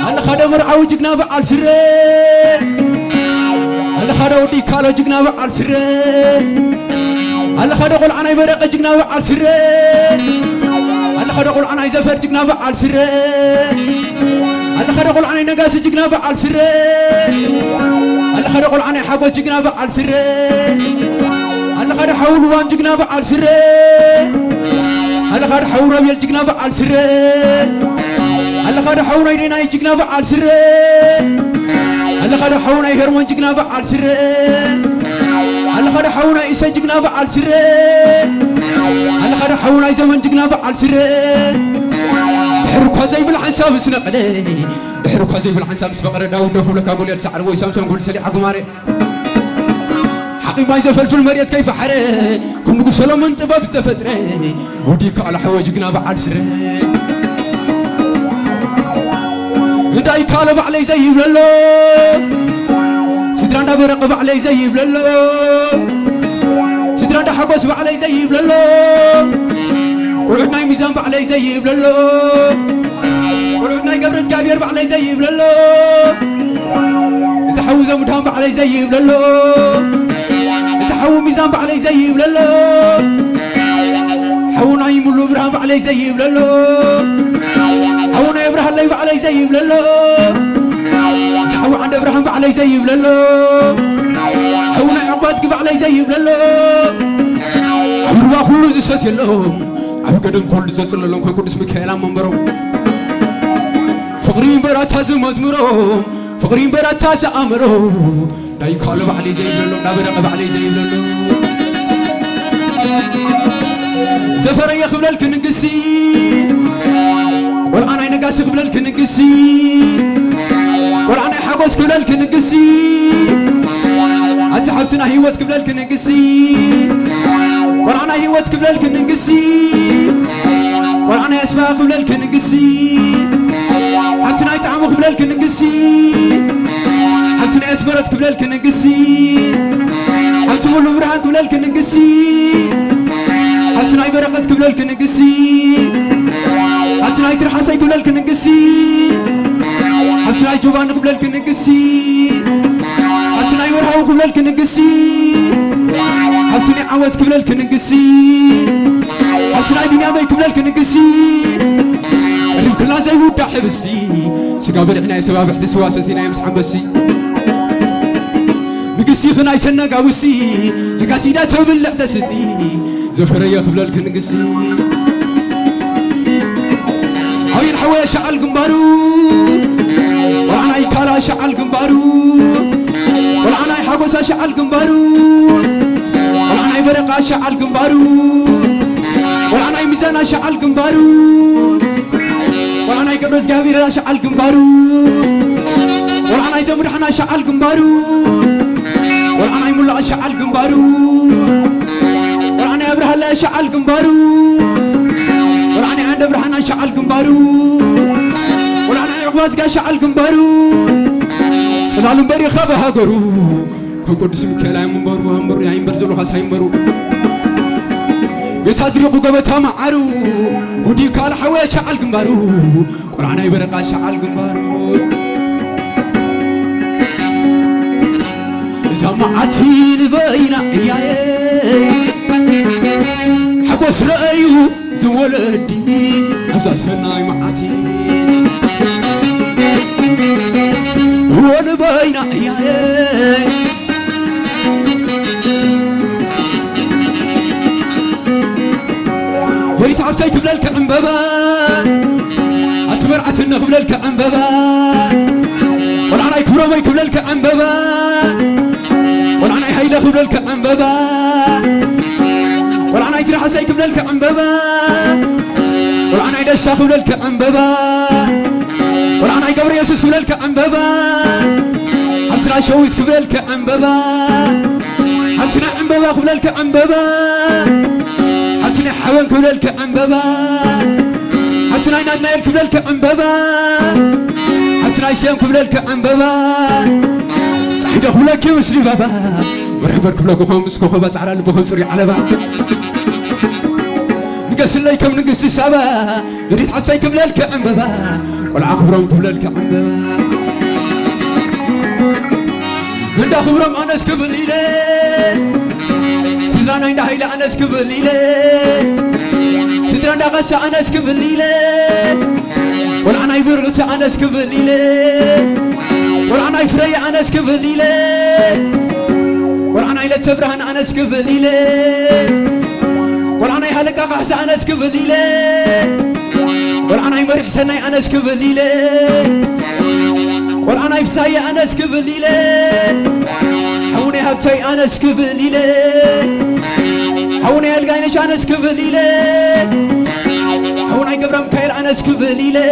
هل خدا مرعو جقنا بعال سره هل خدا ودي كالو جقنا بعال سره هل خدا قول أنا يبرق جقنا بعال سره هل خدا قول أنا يزفر جقنا بعال سره هل خدا قول أنا ينقاس جقنا بعال سره هل خدا قول أنا يحبو جقنا بعال سره هل خدا حول وان جقنا بعال سره هل خدا حول ربيل جقنا بعال سره هل خدا حونا يدينا يجينا بعال سره هل خدا حونا يهرمون جينا بعال سره هل خدا حونا إيسا جينا بعال سره هل خدا حونا يزمن جينا بعال سره بحرك زي بالحساب سنقلي بحرك زي بالحساب سبقر داود دخول لك أقول يرسع روي سامسون قول سلي حق ماري حقي ما يزفل في المريض كيف حري كم نقول سلام طباب تفتري وديك على حواج جينا بعال سره نداي كالب علي زي بللو سدراندا برقب علي زي بللو سدراندا حقوس علي زي بللو قرعنا ميزان علي زي بللو قرعنا قبرت كبير علي زي بللو إذا حوز مدهم علي زي بللو إذا حو ميزان علي زي بللو حونا يملو برهم علي زي بللو حونا يبرح الله علي زي بللو زحوا عند ابراهيم علي زي بللو حونا عباس قب علي زي بللو عمرو كل زسات يلهم عبد قدم كل زسل لهم كل اسم كلام منبرو فقرين برات هز مزمرو فقرين برات هز امرو داي قالب علي زي بللو نبرق علي زي بللو زفر يخبل الكنقسي ولا أنا ينقاس قبل الكنقسي ولا أنا حبس قبل الكنقسي أتحبتنا هيوت قبل الكنقسي ولا أنا هيوت قبل الكنقسي ولا أنا أسمع قبل الكنقسي حبتنا يتعامل قبل الكنقسي حبتنا أسمرت قبل الكنقسي حبتنا البرهان قبل الكنقسي حبتنا يبرقت قبل الكنقسي حبتنا يترحسي قبل الكنقسي حبتنا يجوبان قبل الكنقسي حبتنا يورهاو قبل الكنقسي حبتنا عوز قبل الكنقسي حبتنا بنيامي قبل الكنقسي قريب كلنا زي ودا حبسي سقابل احنا سباب احد سواستنا يمسح بسي نقسي خنا يتنقا وسي لقاسيدا تبلع دستي زفريا قبل الكنقسي هاي الحوايا شعل قنبارو وأنا يكالا شعل قنبارو وأنا يحبسا شعل قنبارو وأنا يبرقا شعل قنبارو وأنا يميزانا شعل قنبارو وأنا يقبرز قابيرا شعل قنبارو وأنا يزمرحنا شعل قنبارو وأنا يملا شعل قنبارو وأنا يبرح الله شعل قنبارو ولا عند برهنا شعل قنبارو ولا أنا عقباز قا شعل قنبارو سلالم بري خابها قرو كقدس مكلام منبرو همبر يعين برزلو خاص هينبرو بيسادري أبو قبتها معرو ودي كال حوي شعل قنبارو ولا أنا يبرقا شعل قنبارو زمعتي لبينا إياي حقوس رأيو زولدي أبزا سناي معاتي هو لبينا إياي وريت عبتي قبل الكعنببا أتمرعتنا قبل الكعنببا ولا أنا يكبروا قبل الكعنببا ولا أنا يحيلا قبل الكعنببا ولا أنا يترحسي قبل الكعنببا ولا أنا يدسا قبل الكعنببا ولا أنا يقبر يسوس قبل الكعنببا حتنا شويس قبل الكعنببا حتنا عنببا قبل الكعنببا حتنا حوان قبل الكعنببا حبتنا نايل كبللك عنببا حبتنا يسيم كبللك عنببا صحيح خبلك مسلي بابا ورحبر كبلك خمس كوخبات على لبهم صري على با نقص ليكم نقص سبا يريد حبتي كبللك عنببا ولا خبرهم كبللك عنببا من دا خبرهم أنا سكبل إلي سدرانا إندا هيلا أنا سكبل إلي سدرانا غسا أنا سكبل إلي ولا أنا يبرغس أنا سكبل إلي ولا أنا يفري أنا سكبل إلي ولا أنا إلى تبرهن أنا سكبل إلي ولا أنا يهلك أقحس أنا سكبل إلي ولا أنا يمرح سناي أنا سكبل إلي ولا أنا يفساي أنا سكبل إلي حوني هبتي أنا سكبل إلي حوني القاينش أنا سكبل إلي حوني قبرم كايل أنا سكبل إلي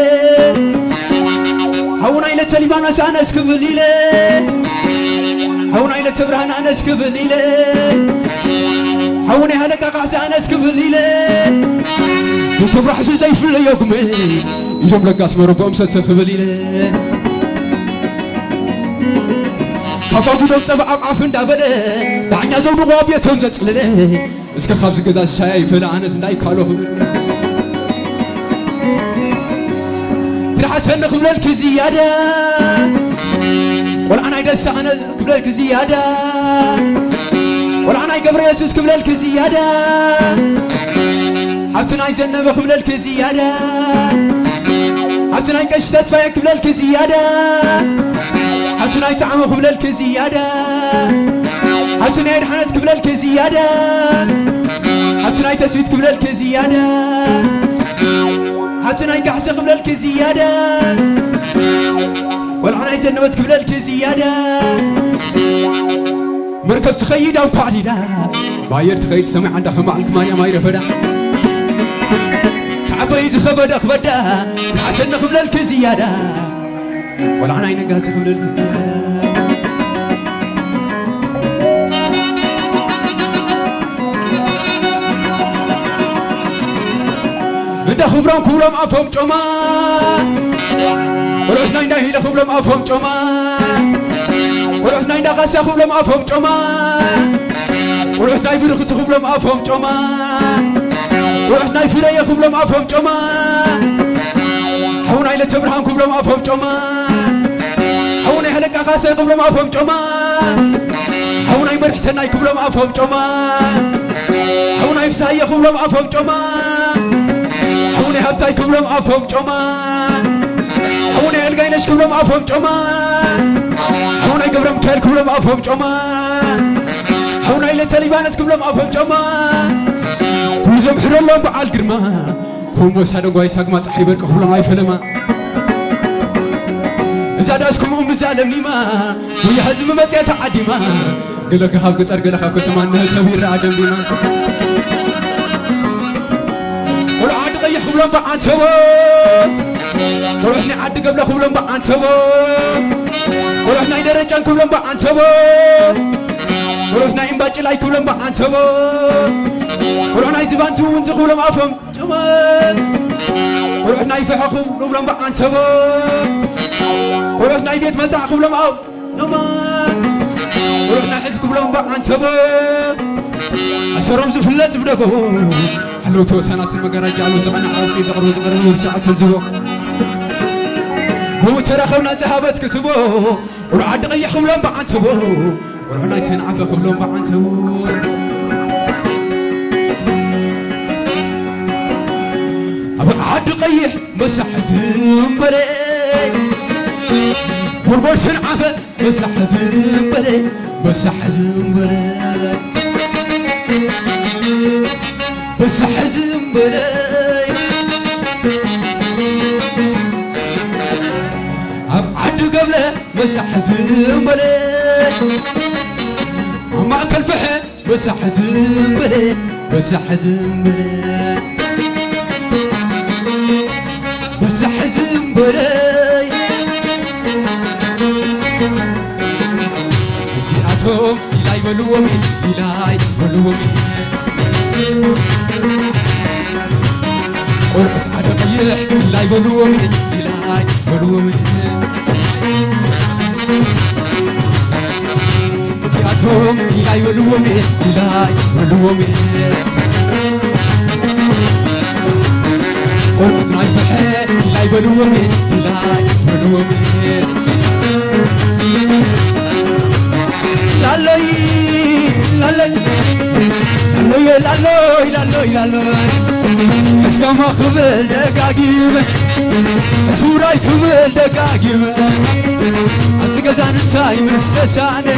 حوني إلى تليبانس أنا سكبل إلي حوني إلى تبرهن أنا سكبل إلي حوني هلك أقعس أنا سكبل إلي وتبرح زي في اليوم يوم لقاس مربوم ستسخبل إلي كابا بدم صبع عفن دابله دعني زود غابية تمزت لله اسك خبز جزاء شاي فلا أنا سنداي كالو ترحسن خبلك زيادة ولا أنا يدس أنا خبلك زيادة ولا أنا يقبر يسوس خبلك زيادة حبتنا يزنب خبلك زيادة حبتنا يكش تسفى خبلك زيادة حبتنا يتعامل خبلك زيادة حبتنا يرحنت خبلك زيادة حبتنا يتسويت خبلك زيادة حبتنا يقحس خبلك زيادة والعنا يزنبت خبلك زيادة مركب تخيد أو قاعدة باير تخيد سمع عند حماع الكمانية ما يرفدا تعبي زخبدا خبدا حسن خبلك زيادة والعنا ينقاس خبلك زيادة انت خبران كولم أفهم جما ورحنا إندا هيدا خبرم أفهم جما ورحنا إندا قاسا خبرم أفهم جما ورحنا يبرخت خبرم أفهم جما ورحنا يفريا خبرم أفهم جما حونا إلى تبرهان خبرم أفهم جما حونا يهلك قاسا خبرم أفهم جما حونا يمرح سناي خبرم أفهم جما حونا يفسايا خبرم أفهم جما حوني هبتاي كبلم أفهم جما حوني القاينش كبلم أفهم جما حوني قبرم كيل كبلم أفهم جما حوني إلى تليبانس كبلم أفهم جما كل زم حر الله بعال قرما كوم وسادو قوي ساقما تحيبر كبلم لاي فلما إذا داسكم بزالم لما ويا هزم متى تعديما قلك خاف قطر قلك خاف كتمان نهسوي رادم لما والعاد غيح خبلن بعنتبو ورحنا عاد قبل خبلن بعنتبو ورحنا يدرجان خبلن بعنتبو ورحنا ينباجي لاي خبلن بعنتبو ورحنا يزبانتو وانت خبلن أفهم جمان ورحنا يفحق خبلن بعنتبو ورحنا يبيت متاع خبلن أو جمان ورحنا حز خبلن بعنتبو أسرم زفلت بدكو حلو توسنا سن مقرج على زقنا عرفتي تقرو زقرو ساعة الزبو هو ترخونا ذهبت كتبو ورعد قيح خبلن بعنتبو ورحنا يسن عفا خبلن بعنتبو أبو عد قيح مسح زنبري وربور سن عفا مسح زنبري مسح زنبري بس حزن براي أبعد قبله بس حزن براي وما أكل فحم بس حزن براي بس حزن براي بس حزن براي زياتهم إلاي ولومي إلاي ولومي قرقص عدقية يفرح لا يبلو من لا يبلو من سياسهم لا يبلو من لا يبلو من قرصنا يفرح لا يبلو من لا يبلو من لا لا لا لا لا اسكما خبل دقاقيم سوراي خبل دقاقيم انت قزان انتاي مسساني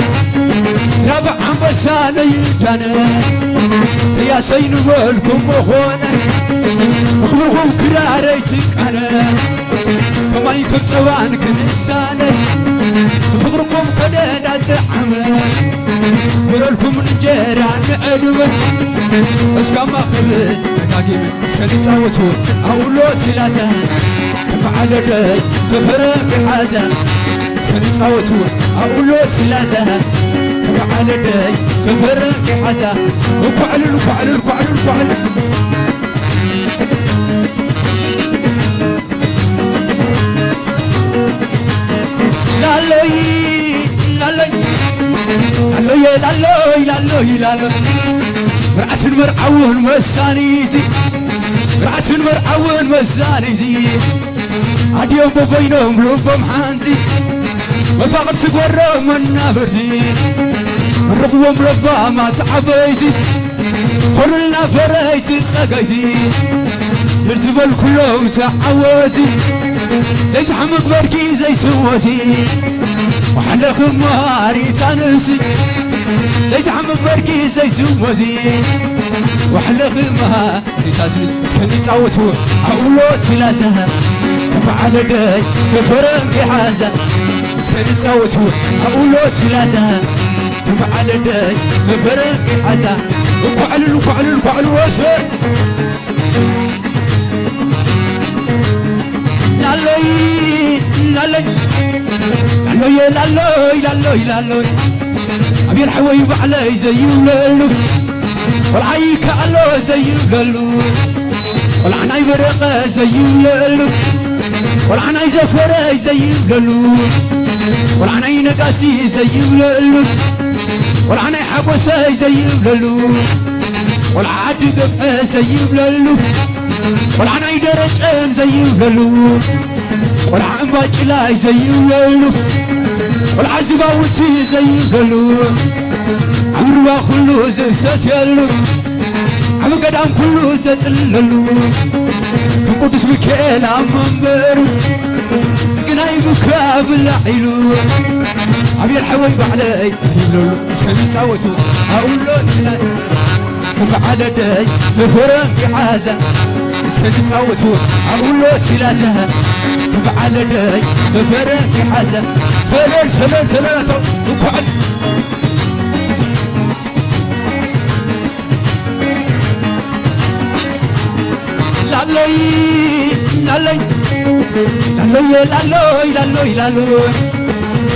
رابع عنبساني يدانا سياسين والكم بخوانا مخبرهم كراري تقانا كما يكب سوان كنساني تفقركم كدادا تعمل ورالكم نجيرا نعلوه اسكما خبل دقاقيم اسكالي تعوتو اولو سلازا تفعل داي سفر بحازا اسكالي تعوتو اولو سلازا تفعل داي سفر بحازا وفعل لا مرعة مرعون مسانيتي مرعة مرعون مسانيتي عديوم بفينهم لوبهم حانتي وفاقد سقورة من نابرتي الرقوم ربا ما تعبيتي خلنا فريتي تساقيتي يرسبل كلهم تعوتي زي سحمق بركي زي سوتي وحلكم ماري تانسي زي سحمق بركي زي سوتي وحلكم ماري تانسي اسكني تعوتو اولو تلازها تفعل داي تفرم بحازة اسكني تعوتو اولو تلازها تفعل داي تفرم بحازة وفعل وشر لالوي أبي الحويب علي زي ولالو والعيك علو زي ولالو والعناي برقة زي ولالو والعناي زفرة زي ولالو والعناي نقاسي زي ولالو والعناي حبوسة زي ولالو والعاد قبقة زي ولالو والعناي درجان زي ولالو والعن باجلاي زي ولالو والعزبة وتي زي ولالو عمروا كله زي ستيالو عم قدام كله زي تلالو كم قدس مكيل عم منبرو سقناي بكا بالعيلو عبي الحويب علي يبلولو اسكني تعوتو اقولو تلاي فوق على داي سفرم بحازة اسكني تعوتو اقولو تلازها فوق على داي سفرم بحازة سلال وكعل لالوي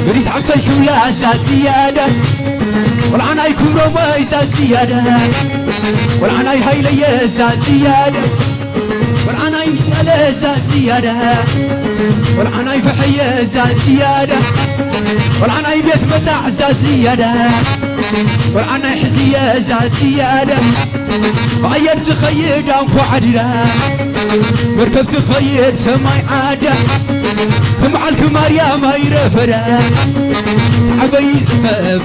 بريد عبتيكم لا زيادة والعناي كبروا زيادة والعناي هايلي زيادة والعناي مالا زيادة والعناي بحية زيادة والعناي بيت متاع زيادة والعناي حزية زيادة غير تخيل أنفو عدنا مركب تخيل سماي عادة كم عالك مريم يرفدا تعبي زفاف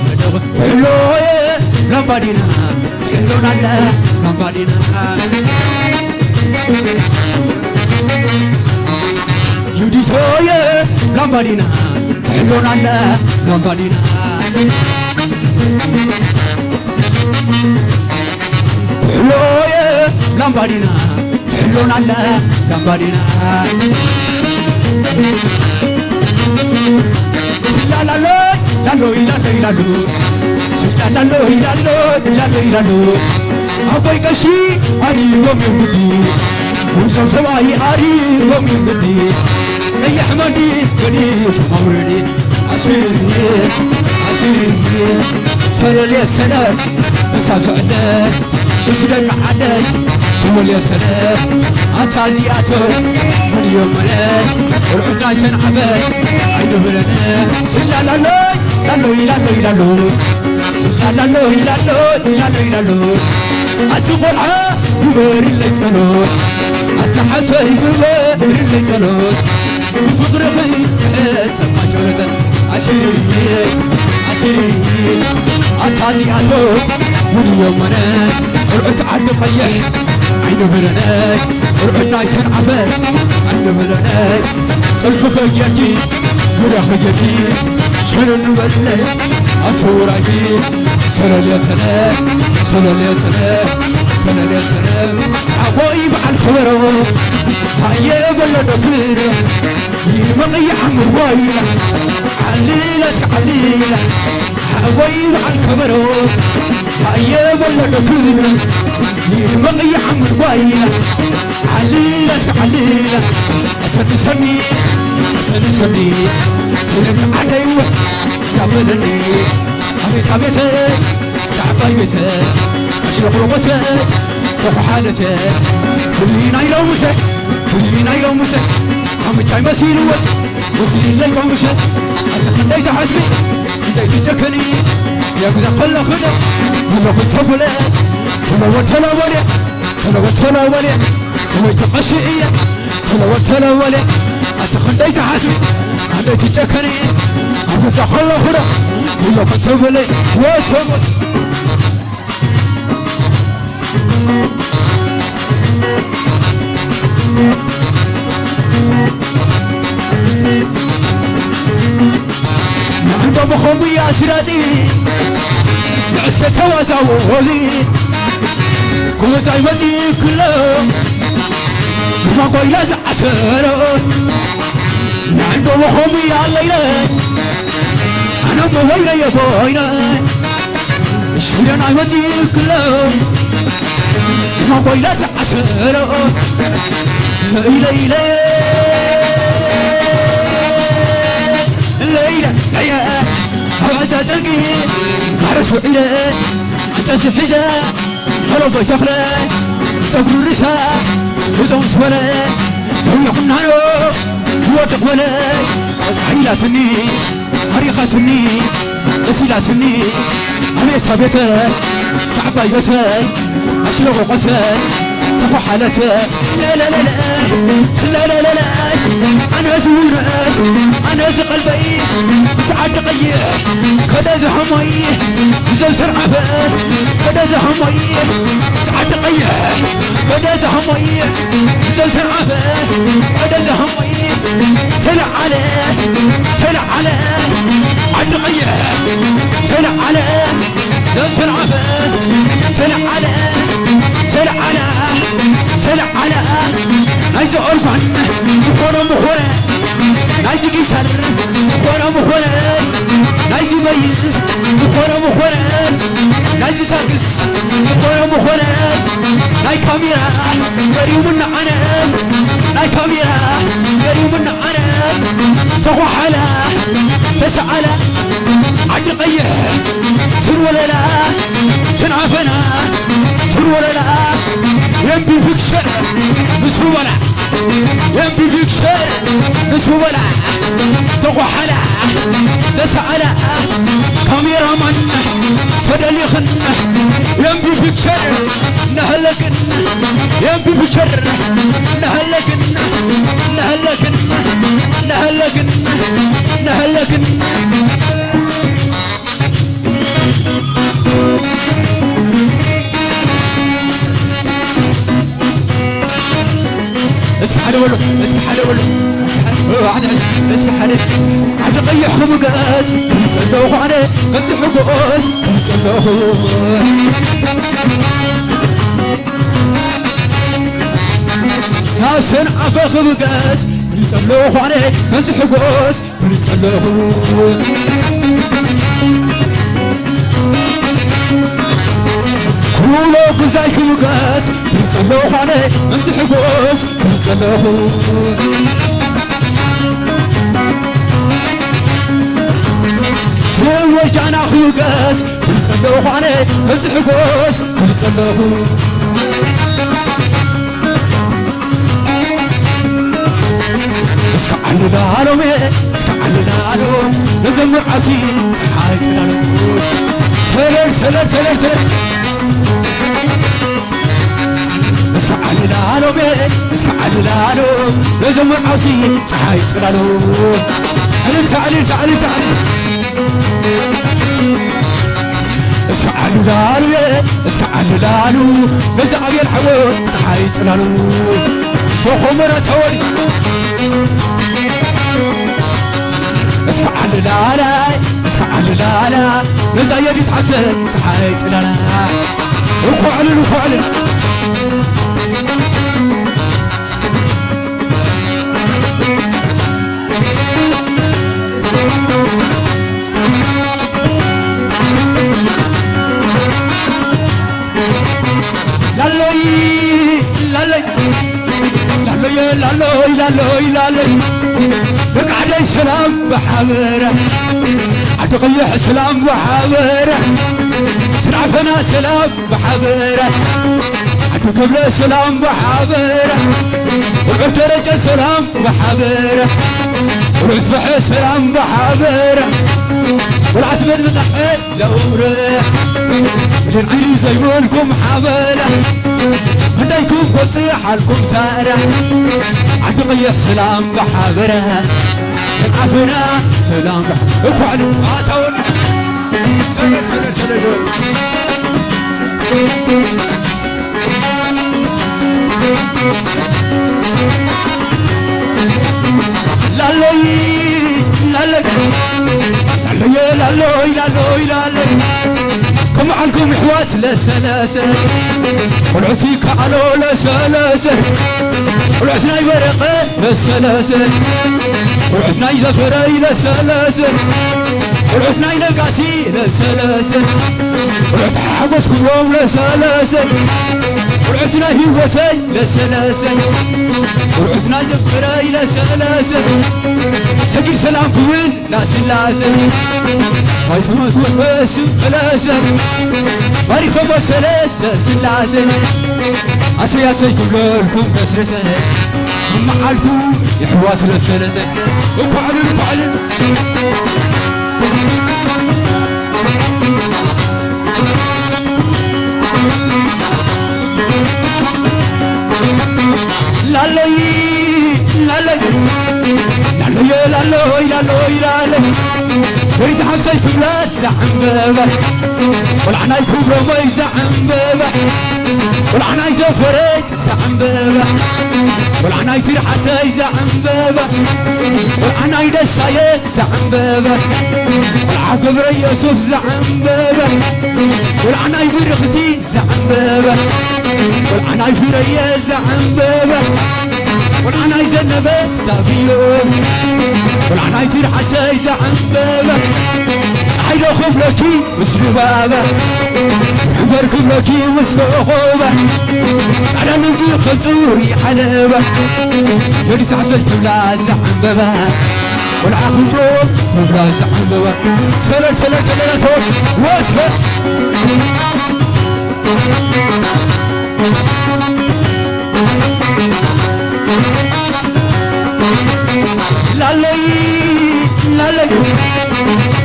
حلوة لمبادينا تحلونا لا لمبادينا يودي سوية لمبادينا تحلونا لا لمبادينا حلوة لمبادينا تحلونا لا لمبادينا أبوي كشي أري ومن بدي وزم سواي أري ومن بدي كي أحمدي بدي شمورني عشيرني سر لي السنة مسافة عدي وسلك عدي قول يا سلام أتعزياتو من يوم ملاك ورعدنا سنعبك عينو بلنا سلا لالوي لالوي لالوي لالوي سلا لالوي لالوي لالوي لالوي أتقول يبر اللي تلوي أتحتى يبر اللي تلوي بفضر خي تسمع جولة عشرين عشرين أتعزياتو من يوم ملاك ورعد عد قيح عينو بلناك ورعدنا سنعبك عينو بلناك تلف خيكي زورا خيكي شنو نبلك أتوراكي سلام يا سلام سلام يا سلام سلام يا سلام عوايب على الخبرو هيا بلد كبير يمقي عمر وايلة عليلة عليلة عوايب على الخبرو هيا بلد كبير يمقي عمر وايلة عليلة عليلة أسد سني أسد سني سلم عليوة قبلني أبيت أبيتك تعبي بيتك أشرق رغتك روح حالتك كلين عيلو مسك كلين عيلو مسك عم جاي مسير وسيل اللي قمشك أتخليت حسبي بديت تجكني يا كذا قل خذ ولا كنت بلا تلوت ولا تلوت ولا سويت قشئية تلوت ولا أتخليت حسبي بديت تجكني أكذا قل خذ ولا كنت بلا وسوس عند بخومي يا سراتي عسكة تواتاوزي كل زعيمتي كلهم ما قويلة عسرون عند بخومي يا الليلة أنا مويلة يا بويلة شيران عيمتي كلهم ما قويلة عسرون ليلة ليلة ليلة هذا تلقي عرس وإله أنت سحزة هلو بيسخرة سفر الرساء ودون سولة توي قنانو هو تقبلة عيلة سني هريخة سني أسيلة سني أمي سابتة صعبة يبتة أشلغ قتة تقوى حالتة لا لا لا لا لا لا لا أنا زورة أنا قلبي سعد قيح كذا زحمي زوج سرعبة كذا زحمي سعد قيح كذا زحمي زوج سرعبة كذا زحمي تلع على عد قيح تلع على زوج سرعبة تلع على نايز أربعن مخورة مخورة نايز كيسر مخورة مخورة نايز بيز مخورة مخورة نايز ساكس مخورة مخورة ناي كاميرا يريوم النعنا ناي كاميرا يريوم النعنا تقوى حلا تسعلا عد قيح تنولا لا تنعفنا تنولا لا ينبي فيك شر مسولا ينبي فيك شر مسولا تقوى حلا تسعلا كاميرا من تدليخن ينبي فيك شر نهلكن ينبي فيك شر نهلكن نهلكن نهلكن نهلكن اسك حلولو اسك حلولو اسك حلولو عاد قيحهم قاس نسلوه عليه كنت حقوس نسلوه ناسن عفاخ قاس نسلوه عليه كنت حقوس نسلوه كلو كزايك مقاس نسلوه عليه انت حقوس نسلوه شو وجعنا خلقاس نسلوه عليه انت حقوس نسلوه اسكعللالو اسكعللالو نزمر عبسي صحاي صلالو سلل سلل سلل اسكعللالو اسكعللالو نزمر عبسي صحاي صلالو علل تعلل تعلل تعلل اسكعللالو اسكعللالو نزعب الحوت صحاي صلالو تخمرة تولي اسكعللالا اسكعللالا نزع يدي تحتك صحاي صلالا وكعلل وكعلل لالوي لالوي لالوي لالوي لالوي لالوي بقعدي سلام بحبره عدقيح سلام بحبره سنعفنا سلام بحبره عدقبل سلام بحبره وعبد رجل سلام بحبره والعتبح سلام بحبره والعتمد بتحقيق زوره من عيني زيبونكم حبله هدايكم قطيح حالكم سارة عدقيح سلام بحبره سنعفنا سلام بحبره افعلوا عاتون سلل سلل سلل لالوي لالوي لالوي لالوي لالوي لالوي كم عنكم حوات لسلاسة ولعتي كعلو لسلاسة ولعتنا يبرقي لسلاسة ولعتنا يذفري لسلاسة ولعتنا ينقاسي لسلاسة ولعت حبس كلهم لسلاسة ولعتنا هيوتي لسلاسة ولعتنا يذفري لسلاسة سجل سلام كوين لا سلاسة ما يسموت بس فلاسة ماريكم سلاسة سلاسة أسياسي كلكم بسلسة معالكم يحواس لسلسة وكعلن وكعلن لالوي لالوي لالوي لالوي لالوي لالوي وريت حمسي في بلاد زعم بابا والعناي كبرى ما يزعم بابا والعناي زفري زعم بابا والعناي في حساي زعم بابا والعناي دساي زعم بابا والعقب يوسف زعم بابا والعناي برختي زعم بابا والعناي في ريا زعم بابا والعناي زنبه زافيو والعناي في حساي زعم بابا صحيدو خوف لكي مسلو بابا حبركم لكي مسلو خوبا صعدا نبي خلطوري حلبا يدي سحبتي تبلا زعم بابا والعاقل روب تبلا زعم بابا سلل سلل سلل تول واسفل لالوي لالوي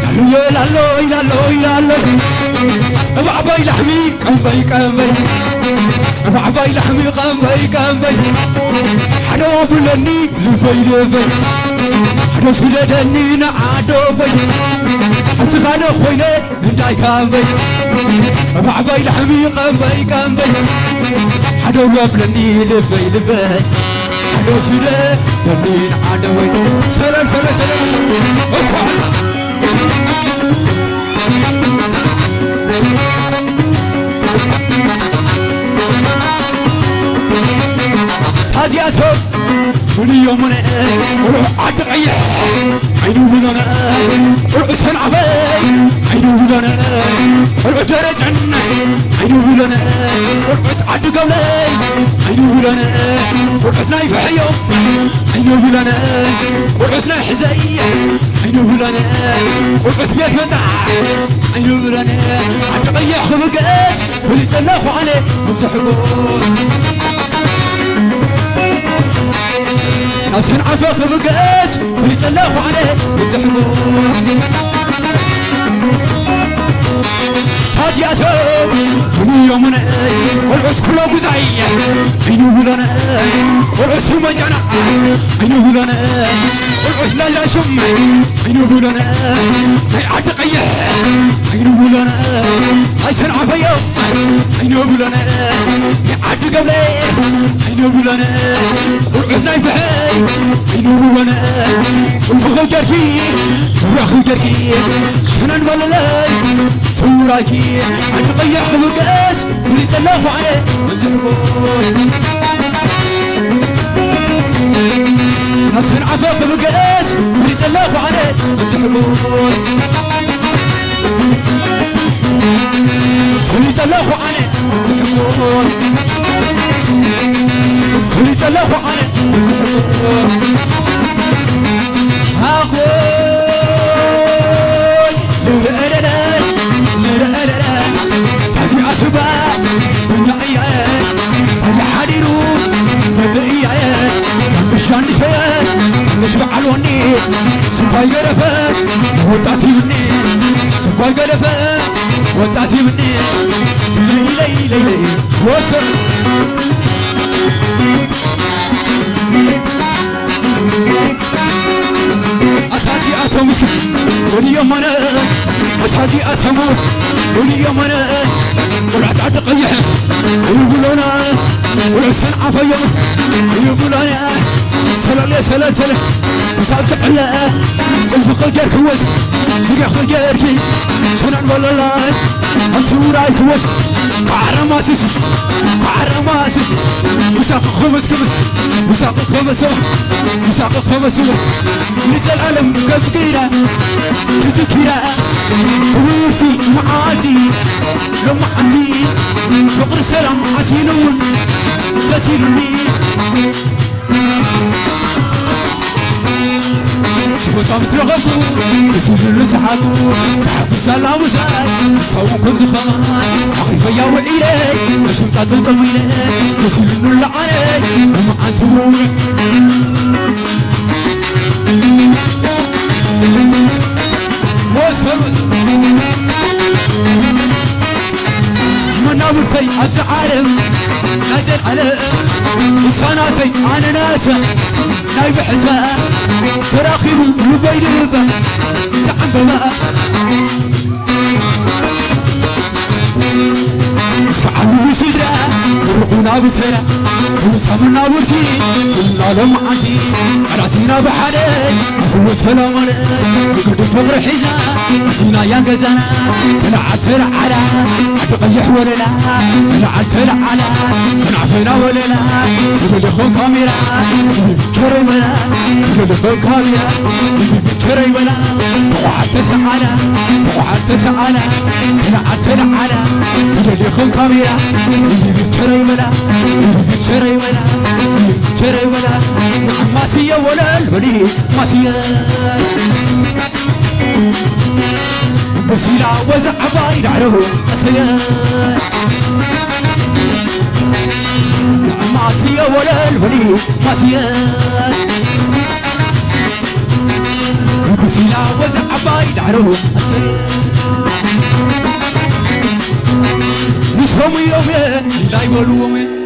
لالوي لالوي لالوي لالوي سبع باي لحمي قنبي قنبي سبع باي لحمي قنبي قنبي حدا وابلني لفي لفي حدا سلدني نعادو بي حتى غانا خويني هنداي قنبي سبع باي لحمي قنبي قنبي حدا وابلني لفي لفي حدا سلدني نعادو بي سلام سلام سلام افعل تازياتهم من يومنا ولو عد عيح عينو بلنا ولو سنعبي عينو بلنا ولو درج عنا عينو بلنا ولو عد قولي عينو بلنا ولو سناي بحيو عينو بلنا ولو سناي حزي عينو بلنا ولو سبيت متع عينو بلنا عد عيح خبقاش واللي سلاخوا عليه ممسحقون نفسن عفا خبقاس وليسلخوا عليه وتحكوا تاتياتو بنو يومنا والعس كله قزعية عينو بلنا والعس هم جانا عينو بلنا والعس لا شم عينو بلنا هاي عد قيح عينو بلنا هاي سنع في يوم عينو بلنا هاي عد قبلي عينو بلنا والعس نايف حي عينو بلنا والفخو جركي والفخو جركي سنن بللاي توراكي عد قيح بقاس وليسلخوا عليه وتحكوا نفسن عفا بقاس وليسلخوا عليه وتحكوا وليسلخوا عليه وتحكوا وليسلخوا عليه وتحكوا هاقول تعزي أسبا بنا إياه صلي حديرو نبي إياه مشان نشيان نشبع الوني سكاي قرفة وطعتي مني سكاي قرفة وطعتي مني لي لي لي لي وصل أساتي أتمسك ولي يومنا أساتي أتموت ولي يومنا ولعت عد قيح يقولونا ولسان عفا يوم يقولونا سلالي سلال سلال وصاب تقلا تنفق الجير كوس سريح الجير كي سنان والله أنسوراي كوس قعرماسس قعرماسس وساق خمس كمس وساق خمس وساق خمس نزل العالم كفكيرة كسكيرة كوفي معاتي لمعتي فقر سلام عسينون بسيرني شبطة مسرغبو بسير لسحابو تحب سلام وسال سوكم زخمان عقيفة يا وعيلي مشمطة طويلة بسير اللعاني ومعاتو منابر سي أتعلم نازل على لساناتي أنا ناسا نايب حزا تراخيب وبيلبا زعم بما سعد وسدرا روحنا بسرا وسامنا ورتي كلنا لمعتي راسينا بحالي هو سلام عليك فقر حزا زينا يا غزانا طلعت على تقيح ولا لا طلعت على تنعفنا ولا لا تدخل كاميرا كري ولا تدخل كاميرا كري ولا وعدت سعانا وعدت سعانا طلعت على تدخل كاميرا كري ولا كري ولا كري ولا ما سي ولا الولي ما سي بسيلا وزع بايد عرهو أسيان نعم ما سي ولا الولي ما سيان بسيلا وزع بايد عرهو أسيان نسهم يومين لا يقولوا